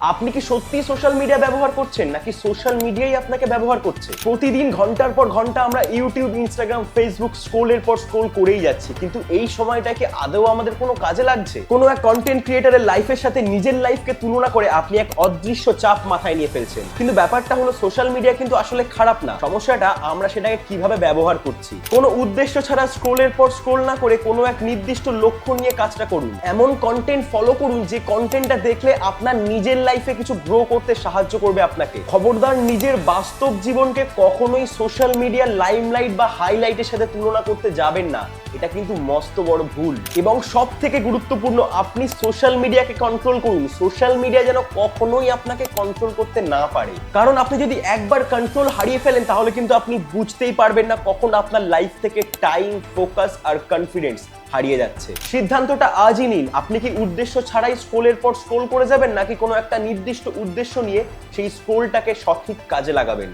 আপনি কি সত্যি সোশ্যাল মিডিয়া ব্যবহার করছেন নাকি সোশ্যাল মিডিয়াই আপনাকে ব্যবহার করছে? প্রতিদিন ঘন্টার পর ঘন্টা আমরা ইউটিউব, ইনস্টাগ্রাম, ফেসবুক স্ক্রোলের পর স্ক্রোল করেই যাচ্ছি, কিন্তু এই সময়টা কি আদৌ আমাদের কোনো কাজে লাগছে? কোনো এক কন্টেন্ট ক্রিয়েটারের লাইফের সাথে নিজের লাইফকে তুলনা করে আপনি এক অদৃশ্য চাপ মাথায় নিয়ে ফেলছেন। কিন্তু ব্যাপারটা হলো সোশ্যাল মিডিয়া কিন্তু আসলে খারাপ না, সমস্যাটা আমরা সেটাকে কিভাবে ব্যবহার করছি। কোনো উদ্দেশ্য ছাড়া স্ক্রোলের পর স্ক্রোল না করে কোনো এক নির্দিষ্ট লক্ষ্য নিয়ে কাজটা করুন। এমন কন্টেন্ট ফলো করুন যে কন্টেন্টটা দেখলে আপনার নিজের লাইফে কিছু গ্রো করতে সাহায্য করবে আপনাকে। খবরদার নিজের বাস্তব জীবনকে কখনোই সোশ্যাল মিডিয়ার লাইমলাইট বা হাইলাইটের সাথে তুলনা করতে যাবেন না, এটা কিন্তু মস্ত বড় ভুল। এবং সব থেকে গুরুত্বপূর্ণ, আপনি সোশ্যাল মিডিয়াকে কন্ট্রোল করুন, সোশ্যাল মিডিয়া যেন কখনোই আপনাকে কন্ট্রোল করতে না পারে। কারণ আপনি যদি একবার কন্ট্রোল হারিয়ে ফেলেন তাহলে কিন্তু আপনি বুঝতেই পারবেন না কখন আপনার লাইফ থেকে টাইম, ফোকাস আর কনফিডেন্স হারিয়ে যাচ্ছে। সিদ্ধান্তটা আজই নিন, আপনি কি উদ্দেশ্য ছাড়াই স্ক্রোলের পর স্ক্রোল করে যাবেন নাকি কোনো একটা নির্দিষ্ট উদ্দেশ্য নিয়ে সেই স্ক্রোলটাকে সঠিক কাজে লাগাবেন।